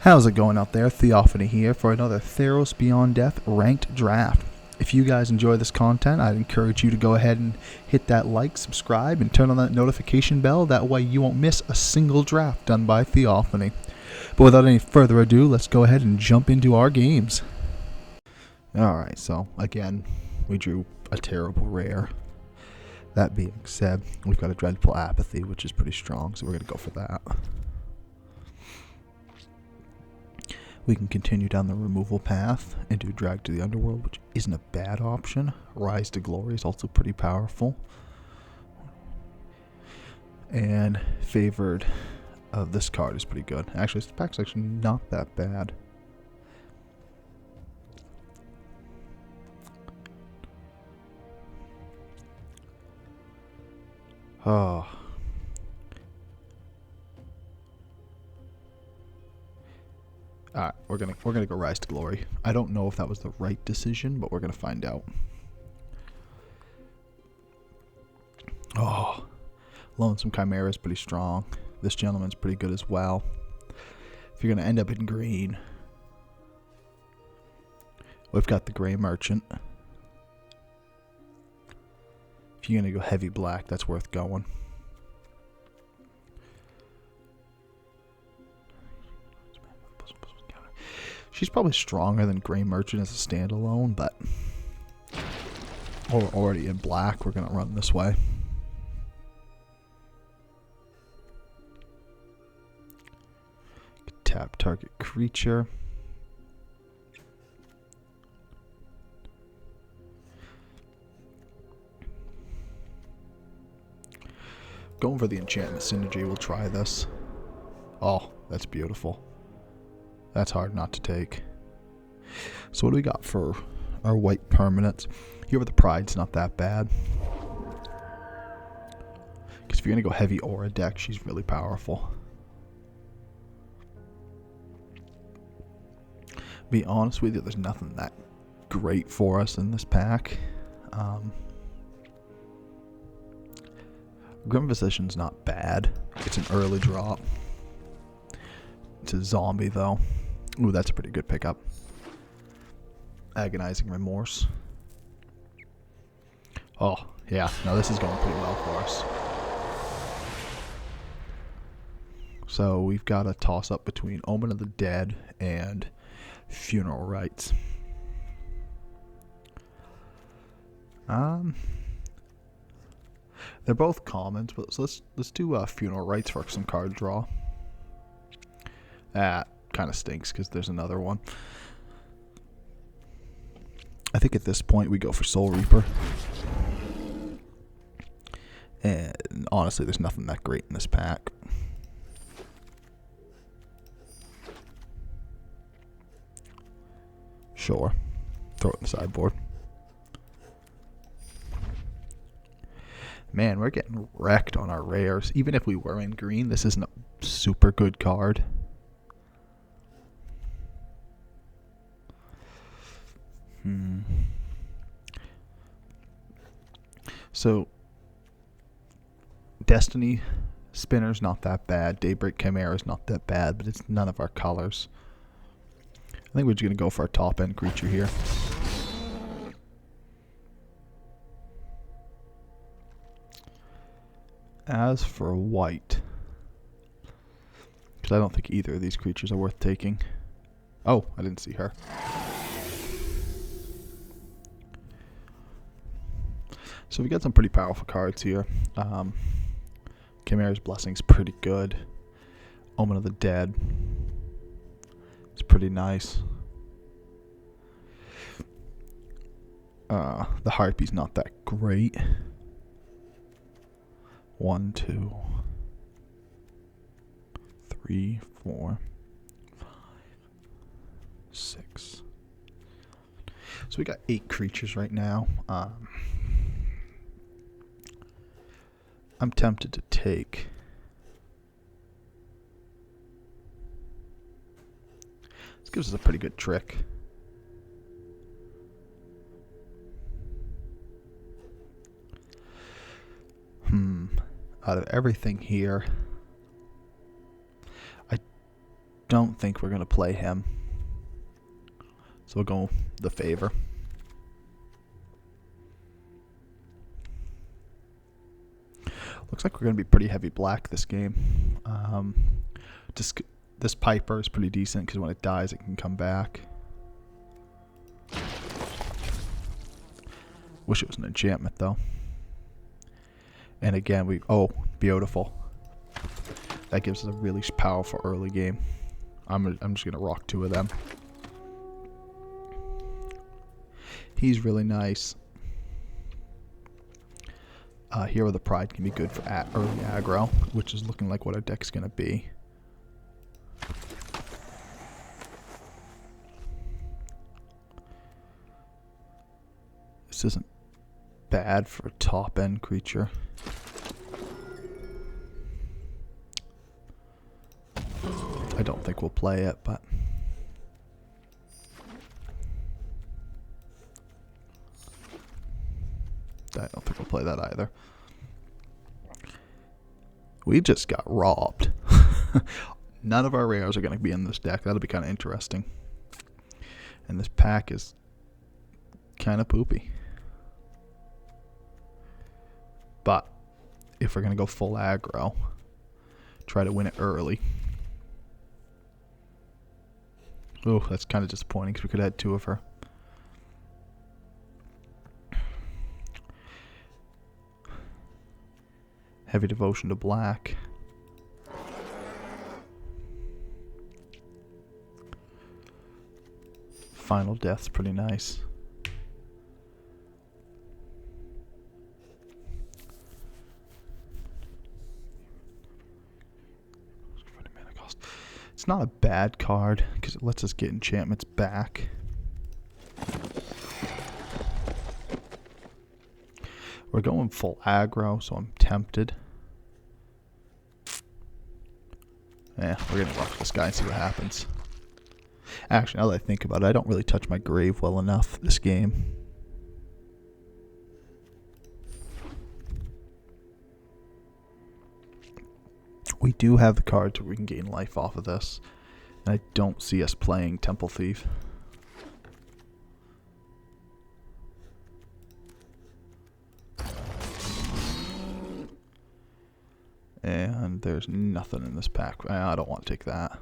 How's it going out there? Theophany here for another Theros Beyond Death ranked draft. If you guys enjoy this content, I'd encourage you to go ahead and hit that like, subscribe, and turn on that notification bell. That way you won't miss a single draft done by Theophany. But without any further ado, let's go ahead and jump into our games. Alright, so again, we drew a terrible rare. That being said, we've got a Dreadful Apathy, which is pretty strong, so we're going to go for that. We can continue down the removal path and do Drag to the Underworld, which isn't a bad option. Rise to Glory is also pretty powerful. And Favored of this card is pretty good. Actually, this pack's actually not that bad. Oh. Alright, we're gonna go Rise to Glory. I don't know if that was the right decision, but we're gonna find out. Oh, Lonesome Chimera is pretty strong. This gentleman's pretty good as well. If you're gonna end up in green, we've got the Gray Merchant. If you're gonna go heavy black, that's worth going. She's probably stronger than Gray Merchant as a standalone, but we're already in black. We're going to run this way. Tap target creature. Going for the enchantment synergy. We'll try this. Oh, that's beautiful. That's hard not to take. So what do we got for our white permanents? Here with the Pride's not that bad. Because if you're going to go heavy aura deck, she's really powerful. Be honest with you, there's nothing that great for us in this pack. Grim Physician's not bad. It's an early drop. It's a zombie though. Ooh, that's a pretty good pickup. Agonizing Remorse. Oh, yeah. No, this is going pretty well for us. So we've got a toss-up between Omen of the Dead and Funeral Rites. They're both commons, but so let's do Funeral Rites for some card draw. That kind of stinks because there's another one. I think at this point we go for Soul Reaper. And honestly, there's nothing that great in this pack. Sure. Throw it in the sideboard. Man, we're getting wrecked on our rares. Even if we were in green, this isn't a super good card. So, Destiny Spinner's not that bad. Daybreak Chimera's not that bad, but it's none of our colors. I think we're just going to go for our top end creature here. As for white, because I don't think either of these creatures are worth taking. Oh, I didn't see her. So we got some pretty powerful cards here. Chimera's Blessing's pretty good. Omen of the Dead. It's pretty nice. The Harpy's not that great. 1, 2, 3, 4, 5, 6. So we got 8 creatures right now. I'm tempted to take this. Gives us a pretty good trick. Out of everything here, I don't think we're going to play him. So we'll go the favor. Looks like we're going to be pretty heavy black this game. This Piper is pretty decent because when it dies, it can come back. Wish it was an enchantment though. And again, oh, beautiful. That gives us a really powerful early game. I'm just gonna rock 2 of them. He's really nice. Hero of the Pride can be good for early aggro, which is looking like what our deck's gonna be. This isn't bad for a top-end creature. I don't think we'll play it, but I don't think we'll play that either. We just got robbed. None of our rares are going to be in this deck. That'll be kind of interesting. And this pack is kind of poopy. But if we're going to go full aggro, try to win it early. Oh, that's kind of disappointing because we could have had 2 of her. Heavy devotion to black. Final death's pretty nice. It's not a bad card because it lets us get enchantments back. We're going full aggro, so I'm tempted. Yeah, we're gonna rock this guy and see what happens. Actually, now that I think about it, I don't really touch my grave well enough this game. We do have the card to regain life off of this, and I don't see us playing Temple Thief. And there's nothing in this pack. I don't want to take that.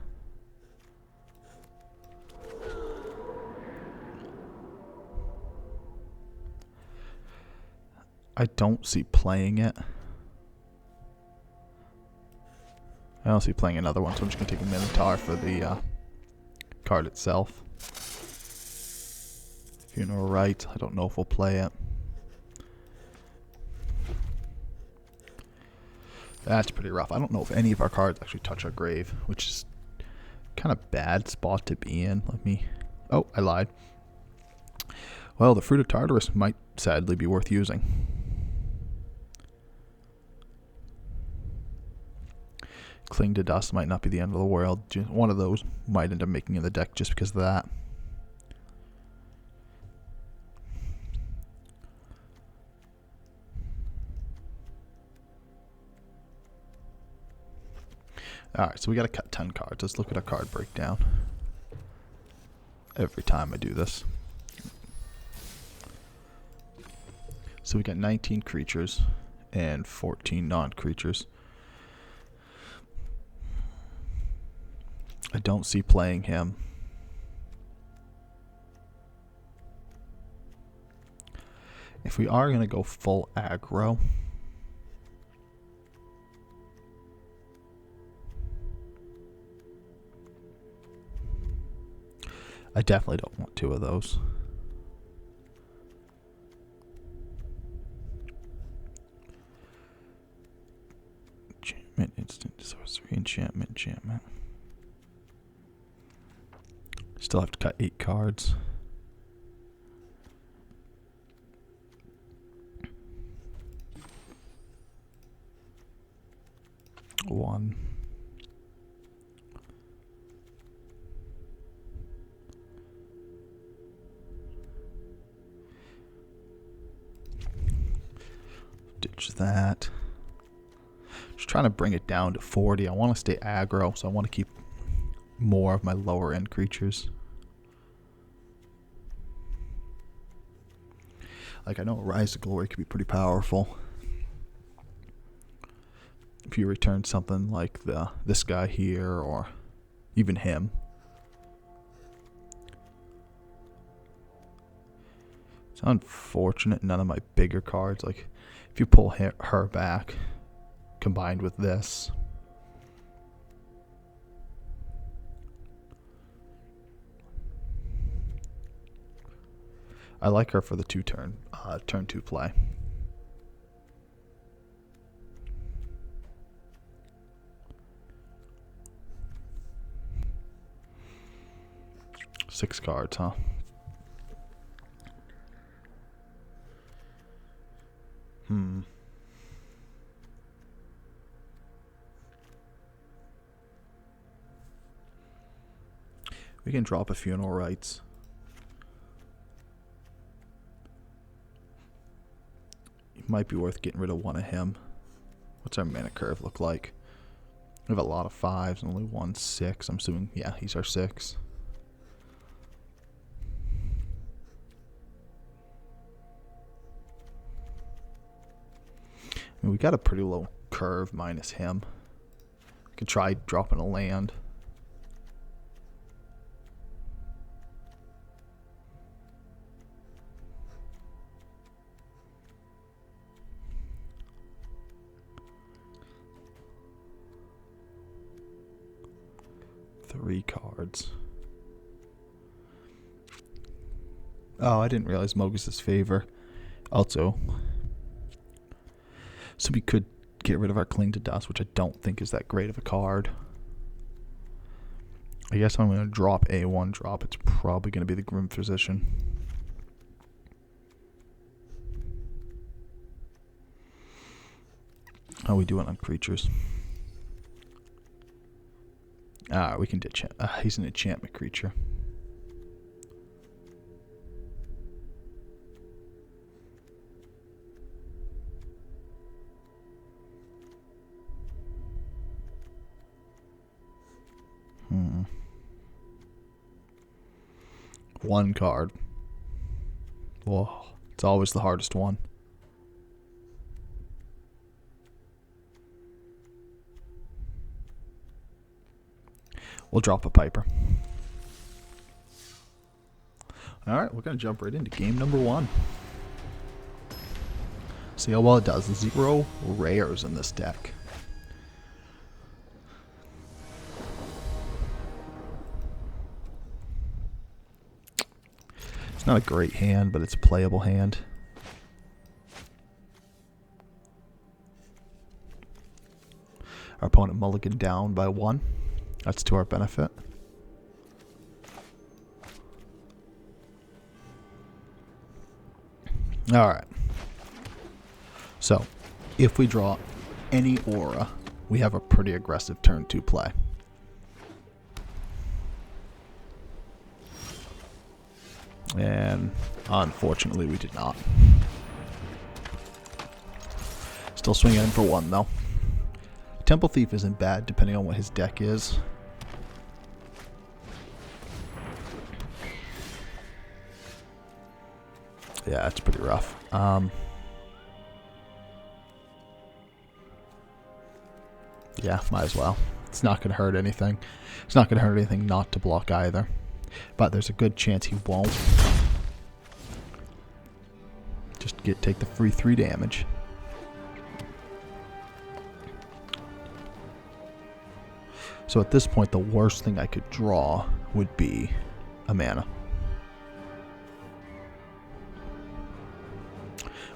I don't see playing it. I don't see playing another one, so I'm just going to take a Minotaur for the card itself. Funeral Rites, I don't know if we'll play it. That's pretty rough. I don't know if any of our cards actually touch our grave, which is kind of bad spot to be in. Oh, I lied. Well, the Fruit of Tartarus might sadly be worth using. Cling to Dust might not be the end of the world. One of those might end up making in the deck just because of that. Alright, so we got to cut 10 cards. Let's look at our card breakdown. Every time I do this. So we got 19 creatures and 14 non-creatures. I don't see playing him. If we are going to go full aggro, I definitely don't want 2 of those. Enchantment, instant, sorcery, enchantment. Still have to cut 8 cards. One. Ditch that. Just trying to bring it down to 40. I want to stay aggro, so I want to keep more of my lower end creatures. Like, I know Rise to Glory could be pretty powerful. If you return something like this guy here, or even him. It's unfortunate none of my bigger cards, like if you pull her back, combined with this. I like her for the turn 2 play. Six cards, huh? We can drop a Funeral Rites. It might be worth getting rid of one of him. What's our mana curve look like? We have a lot of 5s and only 1 6. I'm assuming, yeah, he's our 6. I mean, we got a pretty low curve minus him. We could try dropping a land. Three cards. Oh, I didn't realize Mogus's favor. Also, so we could get rid of our Cling to Dust, which I don't think is that great of a card. I guess I'm going to drop a 1-drop. It's probably going to be the Grim Physician. How are we doing on creatures? We can ditch him. He's an enchantment creature. One card. Whoa, it's always the hardest one. We'll drop a Piper. Alright, we're going to jump right into game number 1. See how well it does. 0 rares in this deck. It's not a great hand, but it's a playable hand. Our opponent mulliganed down by 1. That's to our benefit. Alright. So, if we draw any aura, we have a pretty aggressive turn 2 play. And unfortunately, we did not. Still swinging in for 1, though. Temple Thief isn't bad, depending on what his deck is. Yeah, it's pretty rough. Yeah, might as well. It's not going to hurt anything. It's not going to hurt anything not to block either. But there's a good chance he won't. Just take the free 3 damage. So at this point, the worst thing I could draw would be a mana.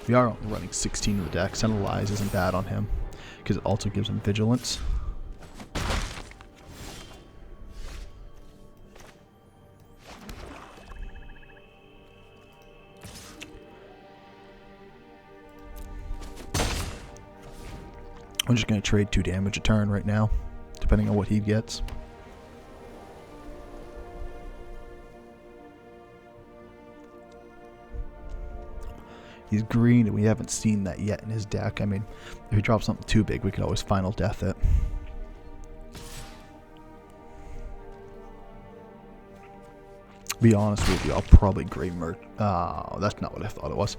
We are only running 16 in the deck. Sentinel Eyes isn't bad on him, because it also gives him Vigilance. I'm just going to trade 2 damage a turn right now, depending on what he gets. He's green, and we haven't seen that yet in his deck. I mean, if he drops something too big, we could always Final Death it. Be honest with you, I'll probably Grey Merc. Oh, that's not what I thought it was.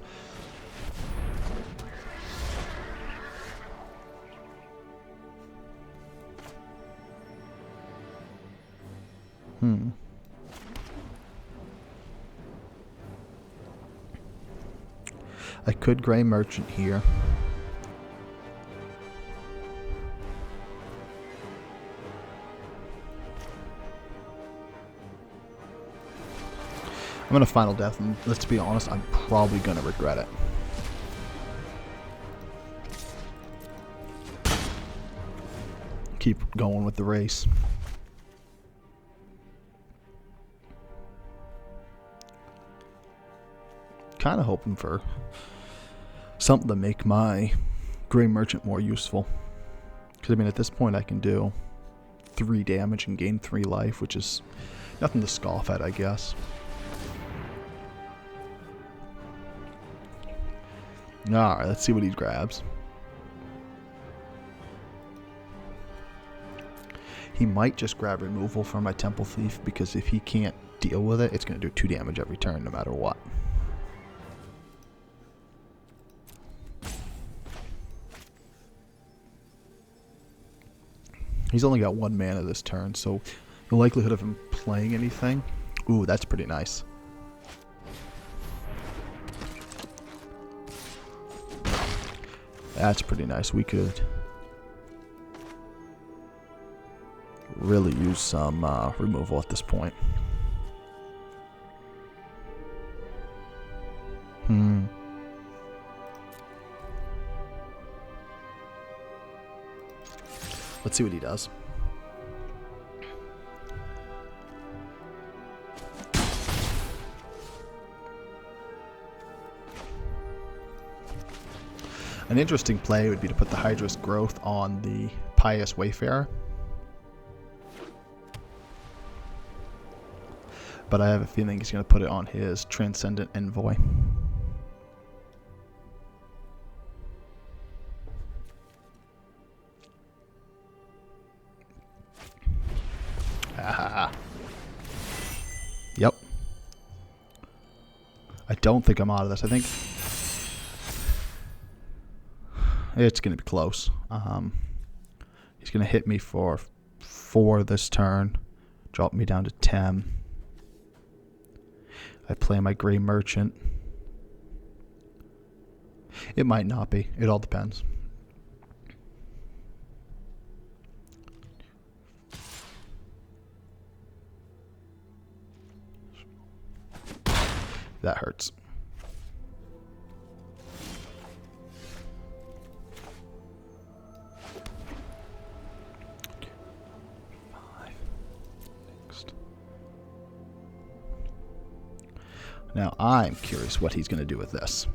I could Grey Merchant here. I'm going to Final Death, and let's be honest, I'm probably going to regret it. Keep going with the race. Kind of hoping for something to make my Grey Merchant more useful. Because, I mean, at this point I can do 3 damage and gain 3 life, which is nothing to scoff at, I guess. Alright, let's see what he grabs. He might just grab removal from my Temple Thief, because if he can't deal with it, it's going to do 2 damage every turn no matter what. He's only got 1 mana this turn, so the likelihood of him playing anything... Ooh, that's pretty nice. That's pretty nice. We could really use some removal at this point. Let's see what he does. An interesting play would be to put the Hydra's Growth on the Pious Wayfarer. But I have a feeling he's going to put it on his Transcendent Envoy. Ah. Yep. I don't think I'm out of this. I think it's going to be close. He's going to hit me for 4 this turn, drop me down to 10. I play my Grey Merchant. It might not be. It all depends. That hurts. Now I'm curious what he's going to do with this.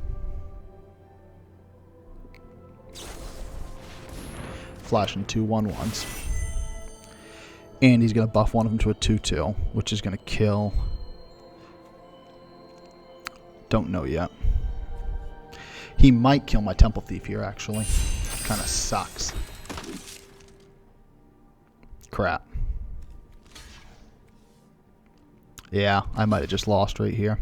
Flashing 2 1/1s. And he's going to buff one of them to a 2/2, which is going to kill. Don't know yet. He might kill my Temple Thief here, actually. Kind of sucks. Crap. Yeah, I might have just lost right here.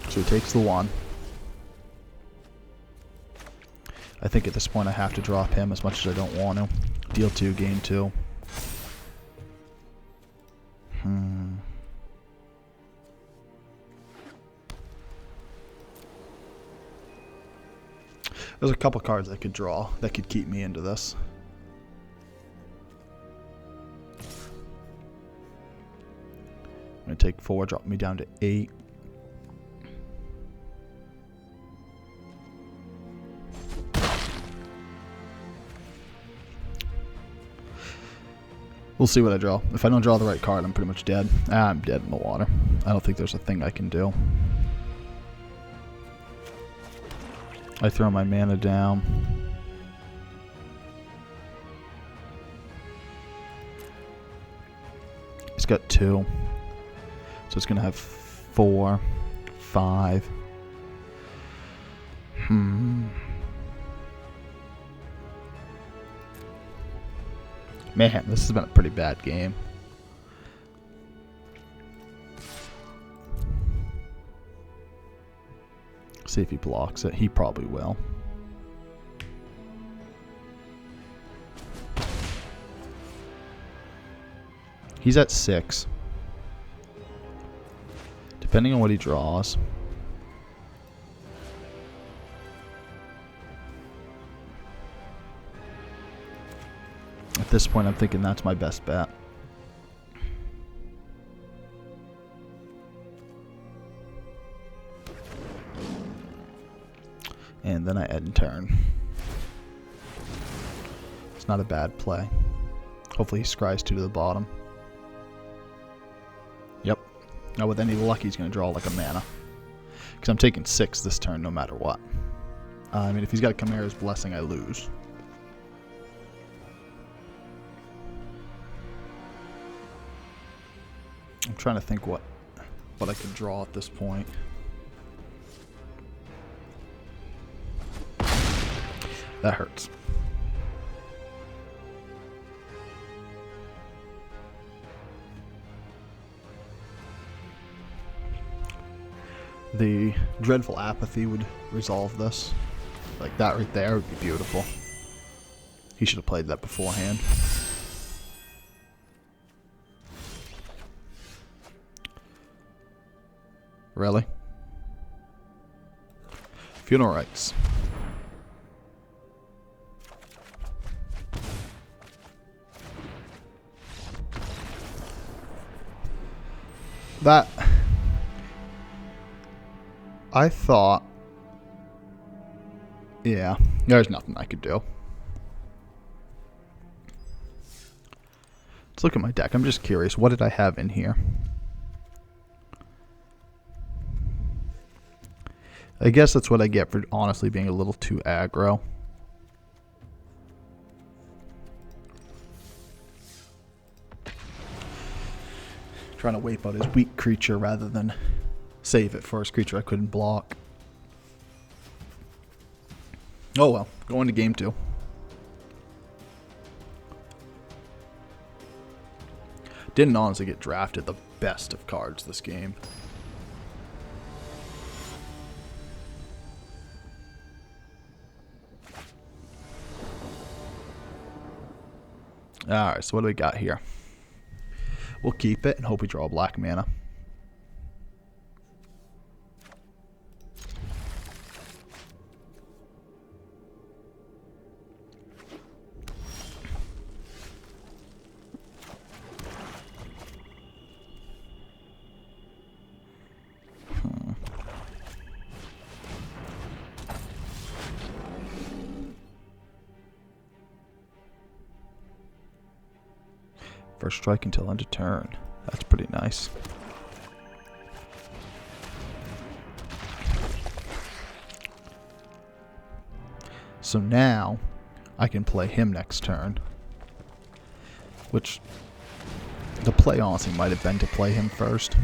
So he takes the 1. I think at this point I have to drop him as much as I don't want to. Deal 2, gain 2. There's a couple cards I could draw that could keep me into this. I'm going to take 4, drop me down to 8. We'll see what I draw. If I don't draw the right card, I'm pretty much dead. I'm dead in the water. I don't think there's a thing I can do. I throw my mana down. It's got 2. So it's going to have 4, 5. Man, this has been a pretty bad game. See if he blocks it. He probably will. He's at 6. Depending on what he draws. At this point, I'm thinking that's my best bet. And then I end turn. It's not a bad play. Hopefully he scries 2 to the bottom. Yep. Now with any luck, he's going to draw like a mana. Because I'm taking 6 this turn no matter what. I mean, if he's got a Chimera's Blessing, I lose. I'm trying to think what I could draw at this point. That hurts. The Dreadful Apathy would resolve this. Like that right there would be beautiful. He should have played that beforehand. Really? Funeral rites. That... I thought... Yeah, there's nothing I could do. Let's look at my deck. I'm just curious. What did I have in here? I guess that's what I get for honestly being a little too aggro. Trying to wipe out his weak creature rather than save it for his creature I couldn't block. Oh well, going to game 2. Didn't honestly get drafted the best of cards this game. Alright, so what do we got here? We'll keep it and hope we draw a black mana. First strike until end of turn. That's pretty nice. So now I can play him next turn. Which the play honestly might have been to play him first.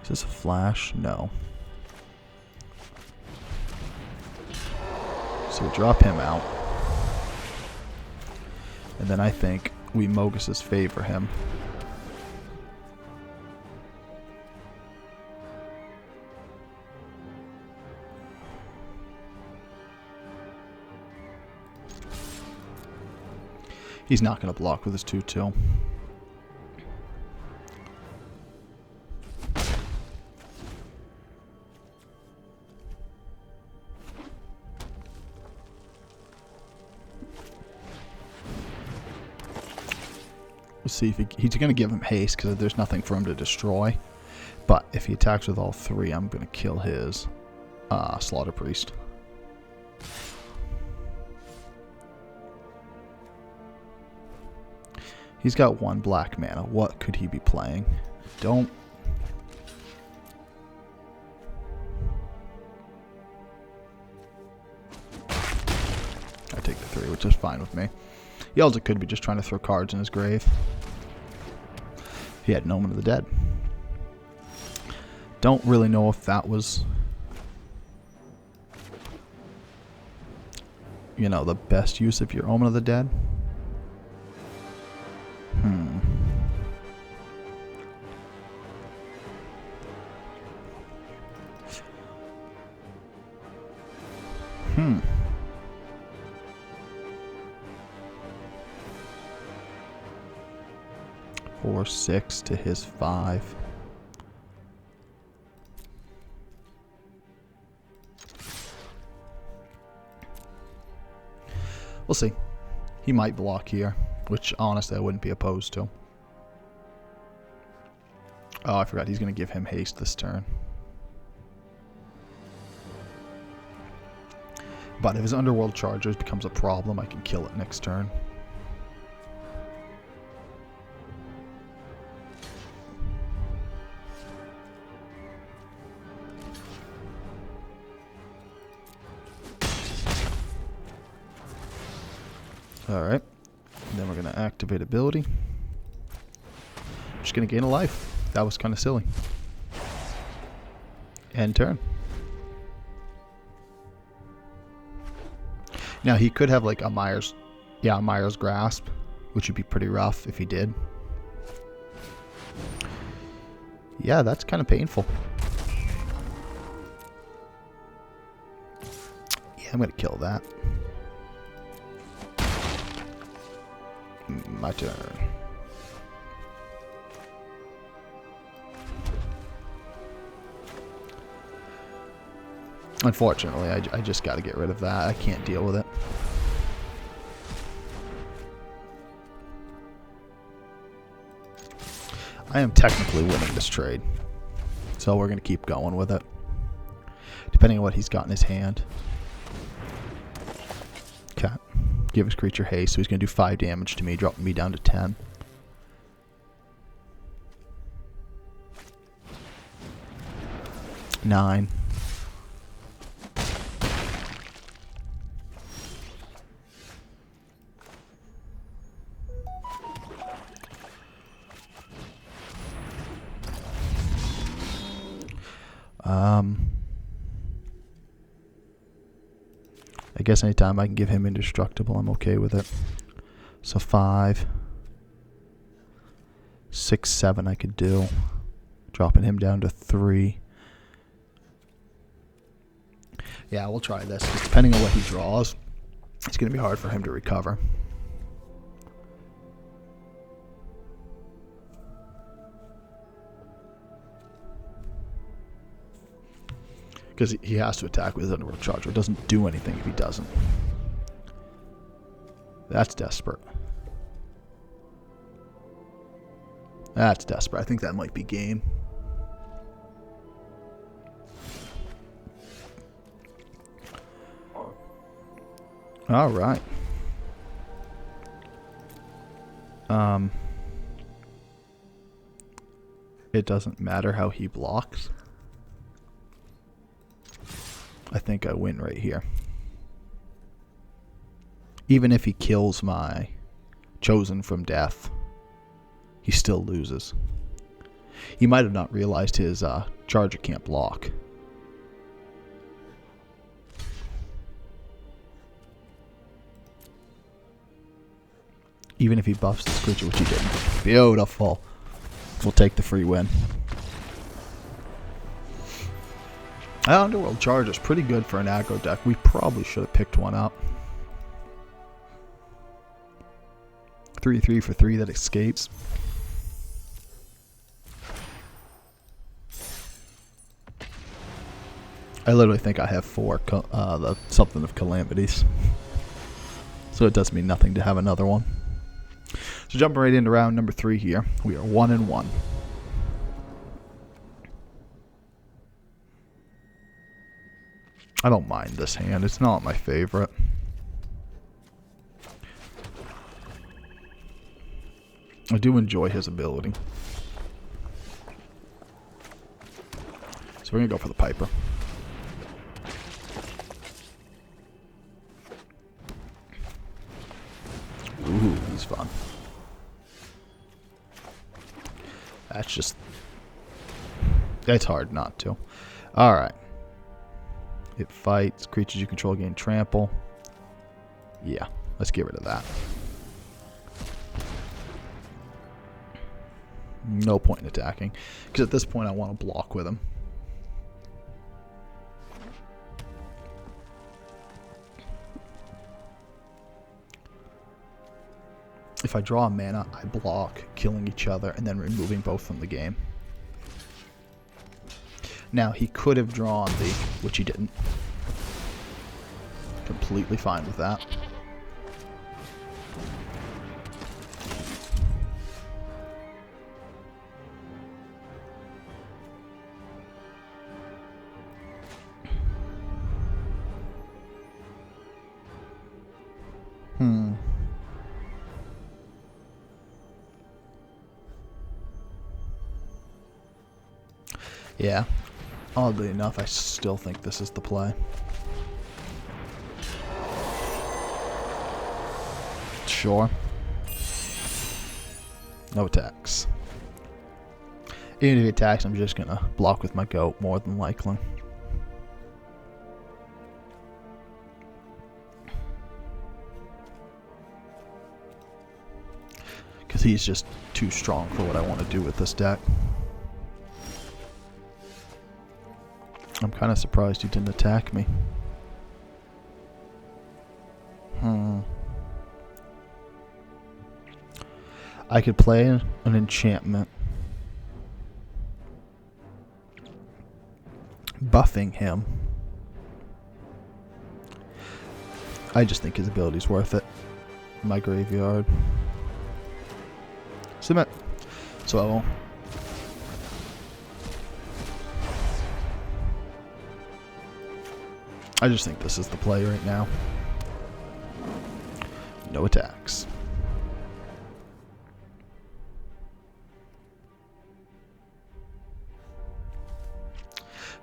Is this a flash? No. So we drop him out. And then I think we Mogus's favor him. He's not going to block with his 2/2. We'll see if he's going to give him haste because there's nothing for him to destroy. But if he attacks with all 3, I'm going to kill his Slaughter Priest. He's got 1 black mana. What could he be playing? Don't. I take the 3, which is fine with me. He also could be just trying to throw cards in his grave. He had an Omen of the Dead. Don't really know if that was, you know, the best use of your Omen of the Dead. Hmm. 4/6 to his 5. We'll see. He might block here, which honestly I wouldn't be opposed to. Oh, I forgot he's going to give him haste this turn. But if his Underworld Chargers becomes a problem, I can kill it next turn. Alright. Then we're going to activate ability. Just going to gain a life. That was kind of silly. End turn. Now he could have like a Mire's Grasp, which would be pretty rough if he did. Yeah, that's kind of painful. Yeah, I'm going to kill that. My turn. Unfortunately, I just got to get rid of that. I can't deal with it. I am technically winning this trade, so we're going to keep going with it, depending on what he's got in his hand. Okay. Give his creature haste, so he's going to do 5 damage to me, dropping me down to 10. Nine. I guess anytime I can give him indestructible, I'm okay with it. So 5, 6, 7 I could do. Dropping him down to 3. Yeah, we'll try this, because depending on what he draws, it's going to be hard for him to recover. Because he has to attack with his Underworld Charger. It doesn't do anything if he doesn't. That's desperate. That's desperate. I think that might be game. All right. It doesn't matter how he blocks. I think I win right here. Even if he kills my Chosen from death, he still loses. He might have not realized his Charger can't block. Even if he buffs this creature, which he didn't. Beautiful. We'll take the free win. Underworld Charge is pretty good for an aggro deck. We probably should have picked one up. 3/3 for 3 that escapes. I literally think I have 4 the something of calamities. So it does mean nothing to have another one. So jumping right into round number 3 here. We are 1-1. I don't mind this hand. It's not my favorite. I do enjoy his ability. So we're going to go for the Piper. Ooh, he's fun. It's hard not to. Alright. It fights. Creatures you control gain trample. Yeah, let's get rid of that. No point in attacking. Because at this point I want to block with him. If I draw a mana, I block, killing each other, and then removing both from the game. Now, he could have drawn the, which he didn't. Completely fine with that. Yeah. Oddly enough, I still think this is the play. Sure. No attacks. Even if he attacks, I'm just gonna block with my goat, more than likely. Because he's just too strong for what I want to do with this deck. I'm kind of surprised he didn't attack me. I could play an enchantment, buffing him. I just think his ability's worth it. My graveyard. Submit. So I just think this is the play right now. No attacks.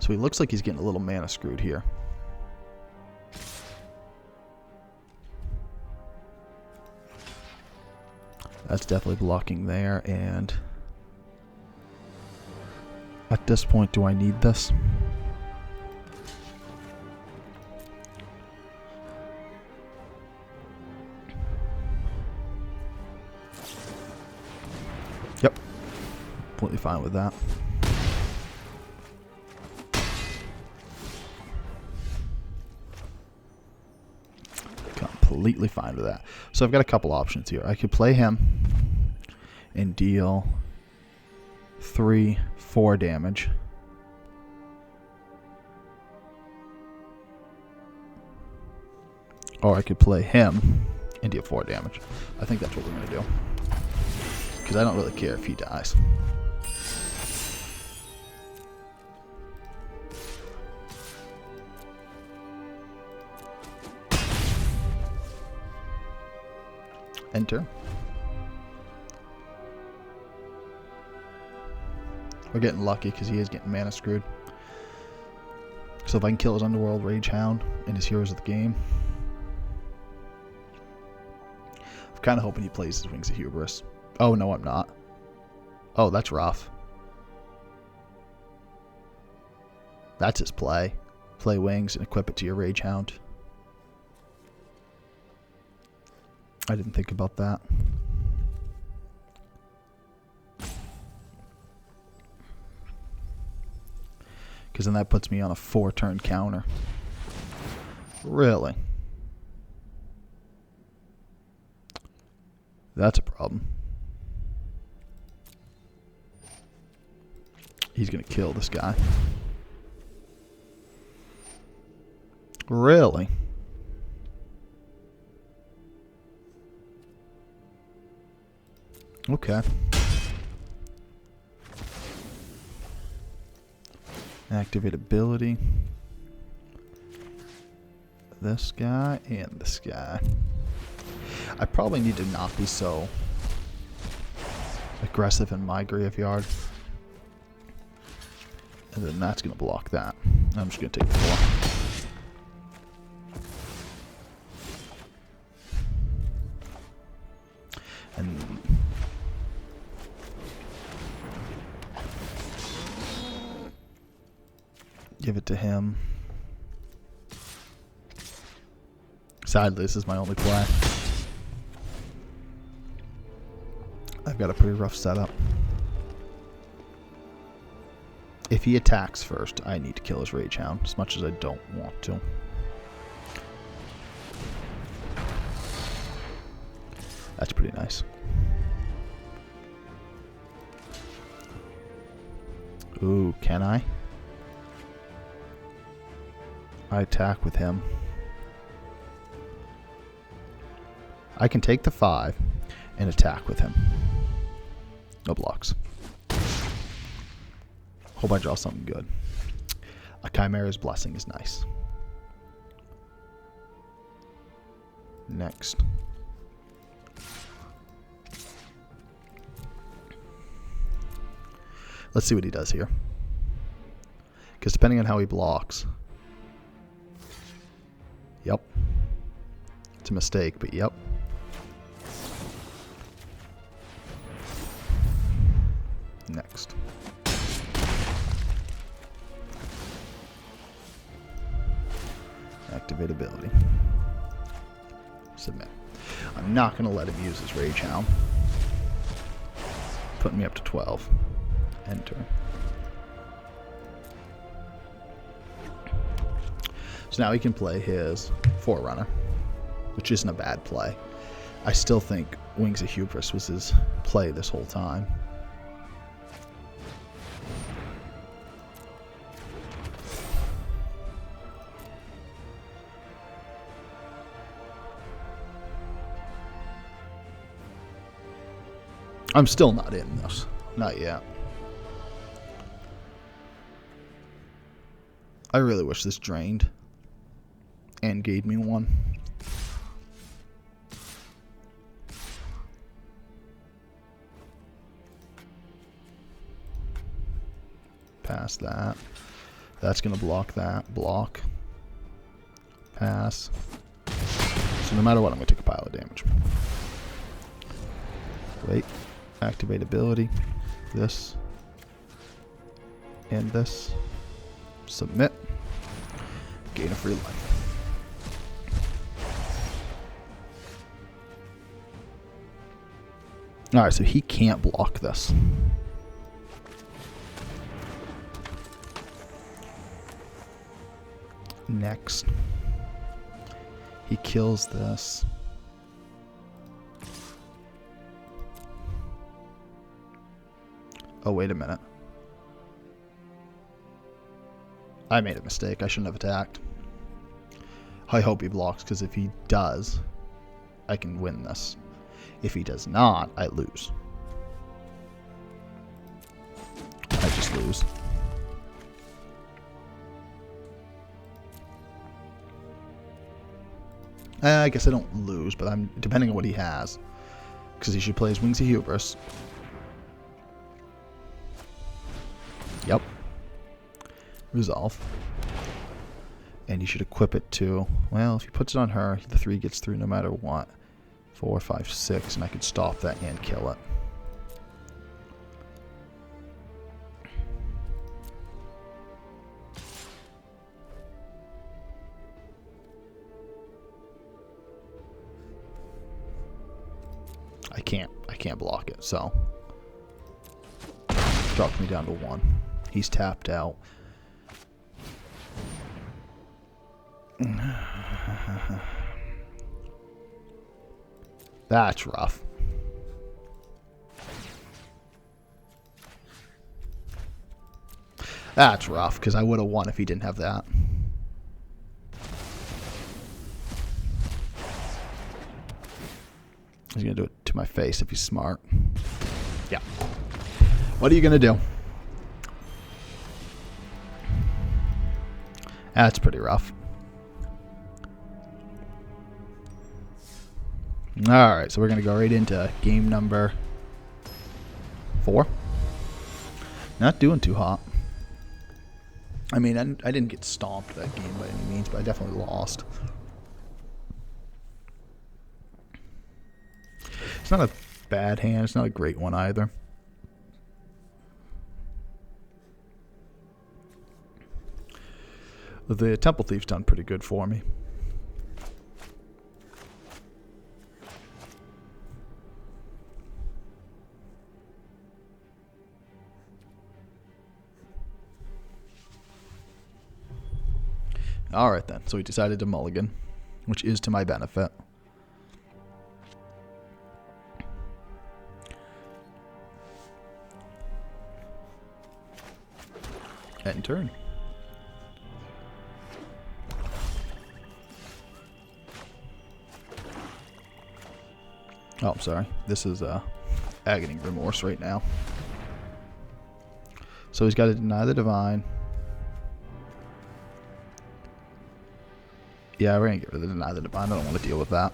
So he looks like he's getting a little mana screwed here. That's definitely blocking there, and at this point, do I need this? Yep. Completely fine with that. Completely fine with that. So I've got a couple options here. I could play him and deal 3-4 damage. Or I could play him and deal 4 damage. I think that's what we're going to do. Because I don't really care if he dies. Enter. We're getting lucky because he is getting mana screwed. So if I can kill his Underworld Rage Hound and his Heroes of the Game. I'm kind of hoping he plays his Wings of Hubris. Oh, no, I'm not. Oh, that's rough. That's his play. Play Wings and equip it to your Rage Hound. I didn't think about that. Because then that puts me on a 4-turn counter. Really? That's a problem. He's going to kill this guy. Really? Okay. Activate ability. This guy and this guy. I probably need to not be so aggressive in my graveyard. And then that's going to block that. I'm just going to take the 4. And Give it to him. Sadly, this is my only play. I've got a pretty rough setup. If he attacks first, I need to kill his Rage Hound, as much as I don't want to. That's pretty nice. Ooh, can I? I attack with him. I can take the 5 and attack with him. No blocks. Hope I draw something good. A Chimera's Blessing is nice. Next. Let's see what he does here. Because depending on how he blocks. Yep. It's a mistake, but yep. Next. Activate ability. Submit. I'm not going to let him use his Rage Hound. Putting me up to 12. Enter. So now he can play his Forerunner, which isn't a bad play. I still think Wings of Hubris was his play this whole time. I'm still not in this. Not yet. I really wish this drained and gave me 1. Pass that. That's going to block that. Block. Pass. So no matter what, I'm going to take a pile of damage. Wait. Activate ability. This. And this. Submit. Gain a free life. Alright, so he can't block this. Next. He kills this. Oh, wait a minute. I made a mistake. I shouldn't have attacked. I hope he blocks, because if he does, I can win this. If he does not, I lose. I just lose. I guess I don't lose, but I'm depending on what he has. Because he should play his Wings of Hubris. Yep. Resolve. And you should equip it to, well, if he puts it on her, the 3 gets through no matter what. 4, 5, 6, and I could stop that and kill it. I can't block it, so dropped me down to 1. He's tapped out. That's rough. That's rough, because I would have won if he didn't have that. He's going to do it to my face if he's smart. Yeah. What are you going to do? That's pretty rough. Alright, so we're going to go right into game number 4. Not doing too hot. I mean, I didn't get stomped that game by any means, but I definitely lost. It's not a bad hand. It's not a great one either. The Temple Thief's done pretty good for me. Alright then, so he decided to mulligan, which is to my benefit. End turn. Oh, I'm sorry. This is Agony Remorse right now. So he's got to deny the Divine. Yeah, we're going to get rid of the Deny the Divine. I don't want to deal with that.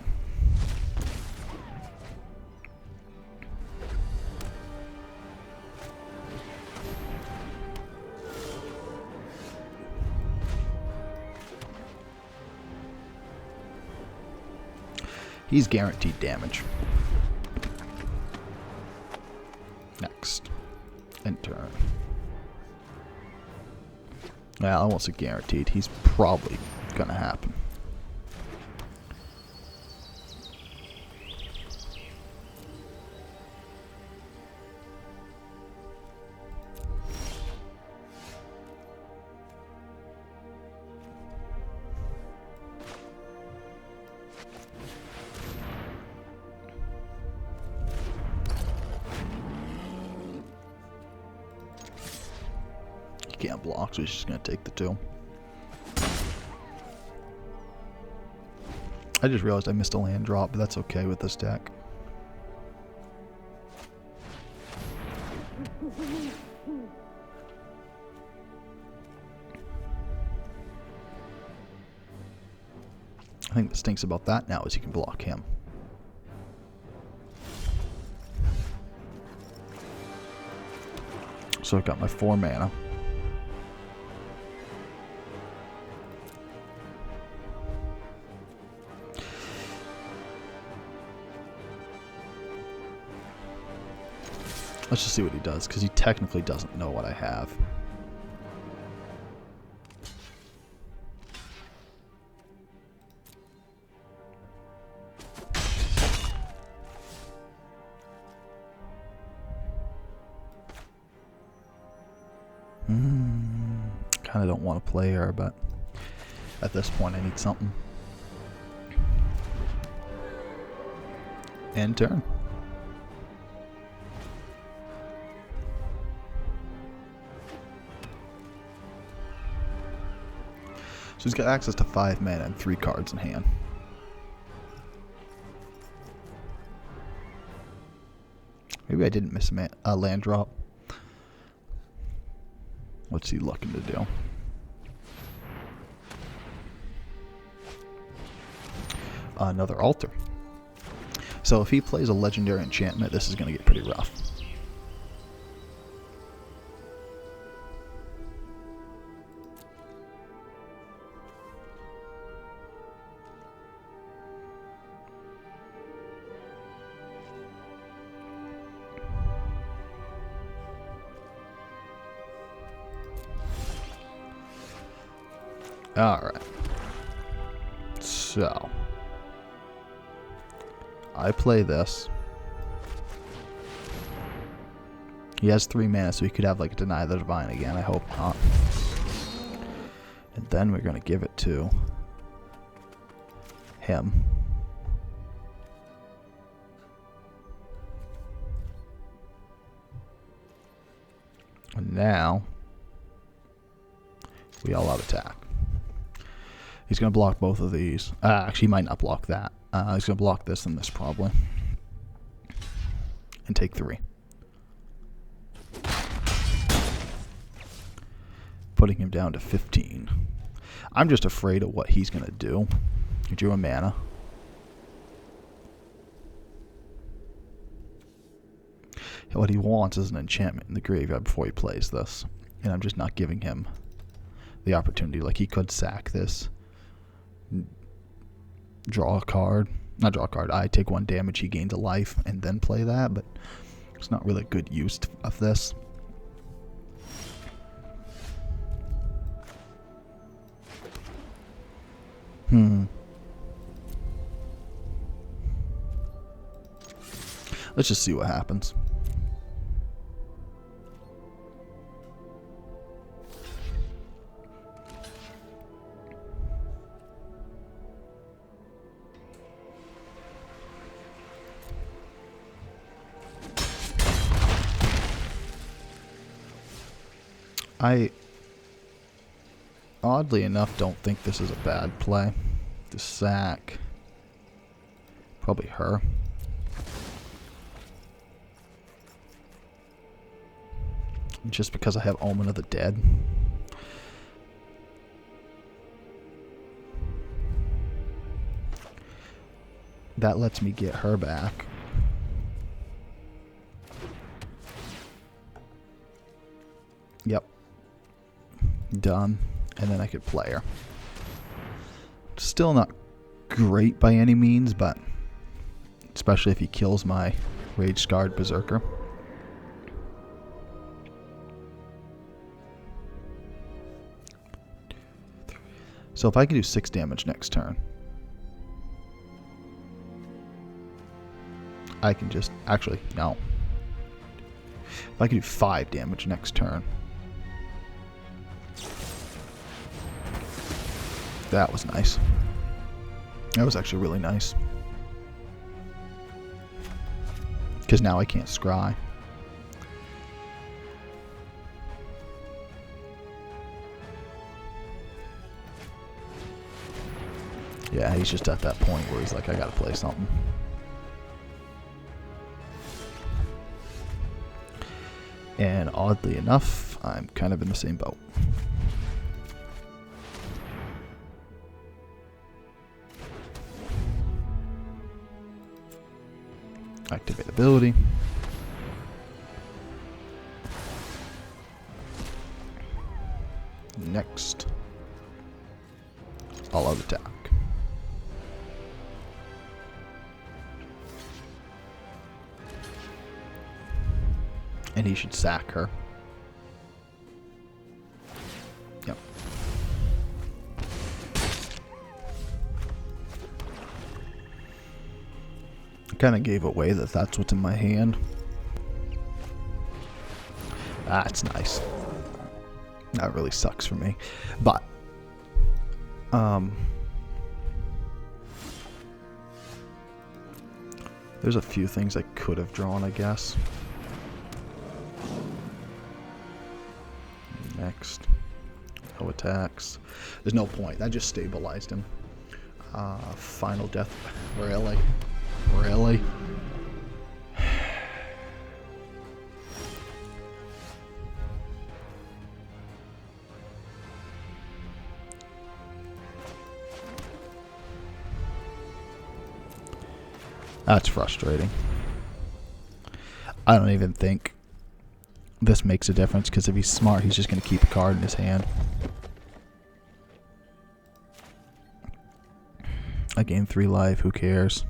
He's guaranteed damage. Next. End turn. Well, I won't say guaranteed. He's probably going to happen. Can't block, so he's just going to take the 2. I just realized I missed a land drop, but that's okay with this deck. I think the stinks about that now is he can block him. So I've got my 4 mana. Let's just see what he does, because he technically doesn't know what I have. Kind of don't want to play her, but at this point I need something. End turn. So he's got access to 5 mana and 3 cards in hand. Maybe I didn't miss a land drop. What's he looking to do? Another altar. So if he plays a legendary enchantment, this is going to get pretty rough. Alright. So. I play this. He has 3 mana, so he could have like Deny the Divine again. I hope not. And then we're going to give it to him. And now we all out attack. He's going to block both of these. Actually, he might not block that. He's going to block this and this probably. And take 3. Putting him down to 15. I'm just afraid of what he's going to do. He drew a mana. What he wants is an enchantment in the graveyard before he plays this. And I'm just not giving him the opportunity. Like, he could sack this. Draw a card. Not draw a card. I take 1 damage, he gains a life, and then play that. But it's not really good use of this. Let's just see what happens. I, oddly enough, don't think this is a bad play. To sack. Probably her. Just because I have Omen of the Dead. That lets me get her back. Yep. Done. And then I could play her. Still not great by any means, but especially if he kills my Rage Scarred Berserker. So if I could do 6 damage next turn, I can just... Actually, no. If I could do 5 damage next turn. That was nice. That was actually really nice. Because now I can't scry. Yeah, he's just at that point where he's like, I gotta play something. And oddly enough, I'm kind of in the same boat. Activate ability. Next. All out attack. And he should sack her. Yep. Kind of gave away that that's what's in my hand. That's nice. That really sucks for me. But there's a few things I could have drawn, I guess. Next. No attacks. There's no point. That just stabilized him. Final death. Really? Really? That's frustrating. I don't even think this makes a difference, because if he's smart, he's just going to keep a card in his hand. I gained 3 life. Who cares?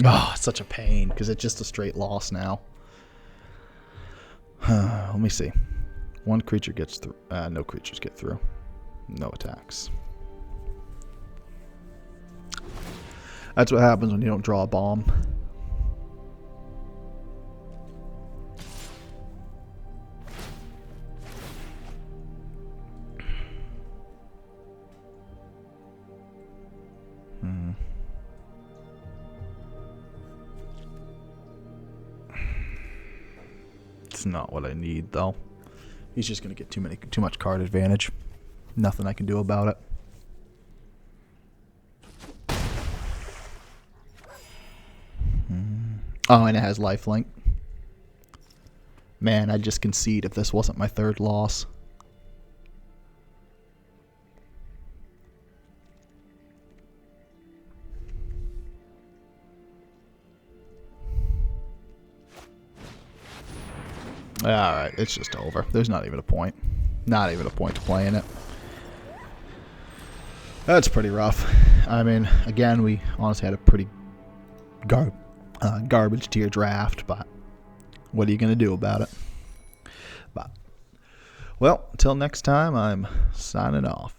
Oh, it's such a pain, because it's just a straight loss now. Let me see. 1 creature gets through. No creatures get through. No attacks. That's what happens when you don't draw a bomb. It's not what I need, though. He's just going to get too much card advantage. Nothing I can do about it. Oh, and it has lifelink. Man, I'd just concede if this wasn't my 3rd loss. Alright, it's just over. There's not even a point. Not even a point to playing it. That's pretty rough. I mean, again, we honestly had a pretty garbage tier draft, but what are you going to do about it? But, well, until next time, I'm signing off.